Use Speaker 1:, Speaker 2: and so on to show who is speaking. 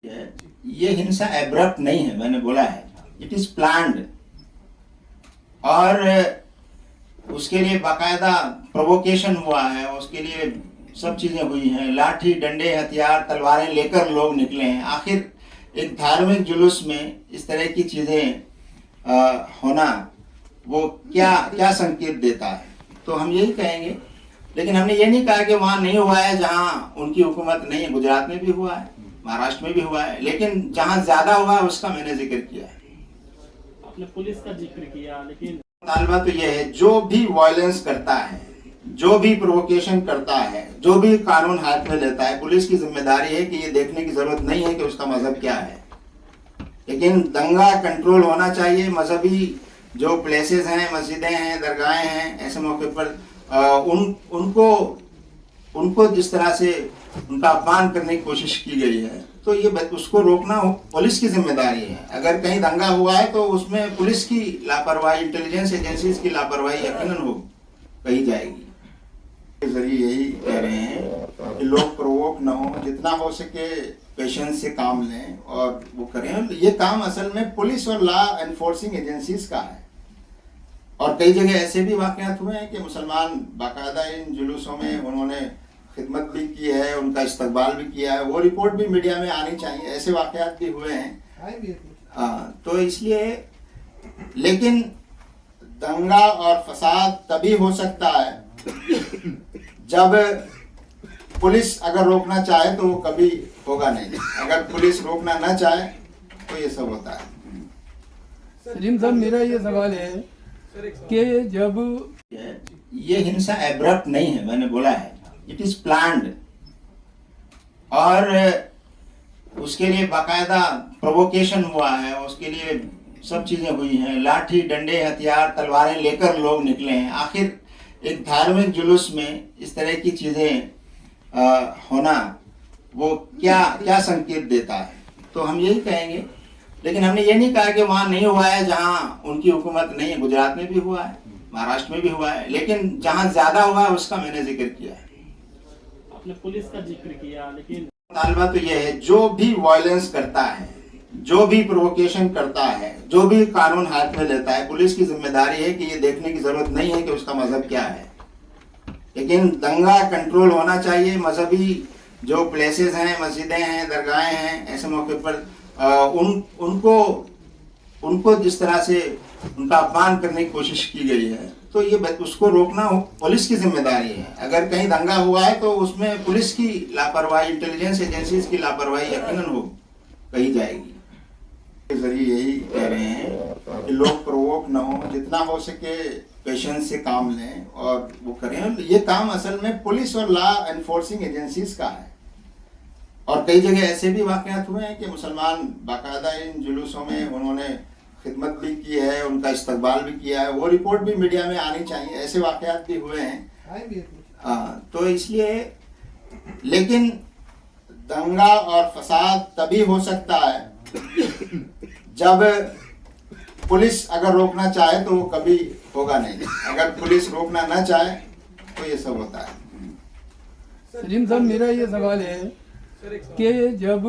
Speaker 1: ये हिंसा एब्रप्ट नहीं है, मैंने बोला है, इट इज प्लान्ड। और उसके लिए बाकायदा प्रोवोकेशन हुआ है, उसके लिए सब चीजें हुई हैं, लाठी डंडे हथियार तलवारें लेकर लोग निकले हैं। आखिर एक धार्मिक जुलूस में इस तरह की चीजें होना वो क्या क्या संकेत देता है? तो हम यही कहेंगे, लेकिन हमने ये नहीं कहा कि वहां नहीं हुआ है जहां उनकी हुकूमत नहीं है। गुजरात में भी हुआ है, महाराष्ट्र में भी हुआ है, लेकिन जहां ज्यादा हुआ है उसका मैंने जिक्र किया है।
Speaker 2: आपने पुलिस का जिक्र किया, लेकिन
Speaker 1: तालबा तो यह है, जो भी वायलेंस करता है, जो भी प्रोवोकेशन करता है, जो भी कानून हाथ में लेता है, पुलिस की जिम्मेदारी है कि ये देखने की जरूरत नहीं है कि उसका मजहब क्या है, लेकिन दंगा कंट्रोल होना चाहिए। मजहबी जो प्लेसेस हैं, मस्जिदें हैं, दरगाहें हैं, ऐसे मौके पर उनको जिस तरह से उनका अपमान करने की कोशिश की गई है, तो ये उसको रोकना पुलिस की जिम्मेदारी है। अगर कहीं दंगा हुआ है तो उसमें पुलिस की लापरवाही, इंटेलिजेंस एजेंसीज की लापरवाही यकीनन हो कही जाएगी। के जरिए यही कह रहे हैं कि लोग प्रोवोक न हो, जितना हो सके पेशेंस से काम लें और वो करें। ये काम असल में पुलिस और लॉ एनफोर्सिंग एजेंसीज का है। और कई जगह ऐसे भी वाकयात हुए हैं कि मुसलमान बाकायदा इन जुलूसों में उन्होंने खिदमत भी की है, उनका इस्तकबाल भी किया है, वो रिपोर्ट भी मीडिया में आनी चाहिए। ऐसे वाकयात भी हुए हैं। तो इसलिए, लेकिन दंगा और फसाद तभी हो सकता है जब पुलिस अगर रोकना चाहे, तो वो कभी होगा नहीं। अगर पुलिस रोकना ना चाहे तो ये सब होता है।
Speaker 3: सलीम साहब, मेरा ये सवाल है कि जब
Speaker 1: ये हिंसा एब्रप्ट नहीं है, मैंने बोला है, इट इज प्लान्ड। और उसके लिए बाकायदा प्रोवोकेशन हुआ है, उसके लिए सब चीजें हुई हैं, लाठी डंडे हथियार तलवारें लेकर लोग निकले हैं। आखिर एक धार्मिक जुलूस में इस तरह की चीजें होना वो क्या क्या संकेत देता है? तो हम यही कहेंगे, लेकिन हमने ये नहीं कहा कि वहां नहीं हुआ है जहां उनकी हुकूमत नहीं है। गुजरात में भी हुआ है, महाराष्ट्र में भी हुआ है, लेकिन जहां ज्यादा हुआ है उसका मैंने जिक्र किया है।
Speaker 2: आपने पुलिस का जिक्र किया, लेकिन
Speaker 1: तालबा तो यह है, जो भी वायलेंस करता है, जो भी प्रोवोकेशन करता है, जो भी कानून हाथ में लेता है, पुलिस की जिम्मेदारी है कि ये देखने की जरूरत नहीं है कि उसका मजहब क्या है, लेकिन दंगा कंट्रोल होना चाहिए। मजहबी जो प्लेसेस हैं, मस्जिदें हैं, दरगाहें हैं, ऐसे मौके पर उनको जिस तरह से उनका अपमान करने की कोशिश की गई है, तो ये उसको रोकना पुलिस की जिम्मेदारी है। अगर कहीं दंगा हुआ है तो उसमें पुलिस की लापरवाही, इंटेलिजेंस एजेंसीज की लापरवाही यकीनन हो कही जाएगी। के जरिए यही कह रहे हैं कि लोग प्रोवोक न हो, जितना हो सके पेशेंस से काम लें और वो करें। ये काम असल में पुलिस और लॉ एनफोर्सिंग एजेंसीज का है। और कई जगह ऐसे भी वाकयात हुए हैं कि मुसलमान बाकायदा इन जुलूसों में उन्होंने खिदमत भी की है, उनका इस्तकबाल भी किया है, वो रिपोर्ट भी मीडिया में आनी चाहिए। ऐसे वाकयात भी हुए हैं। तो इसलिए, लेकिन दंगा और फसाद तभी हो सकता है जब पुलिस अगर रोकना चाहे, तो वो कभी होगा नहीं। अगर पुलिस रोकना ना चाहे तो ये सब होता है।
Speaker 3: सलीम साहब, मेरा ये सवाल है कि जब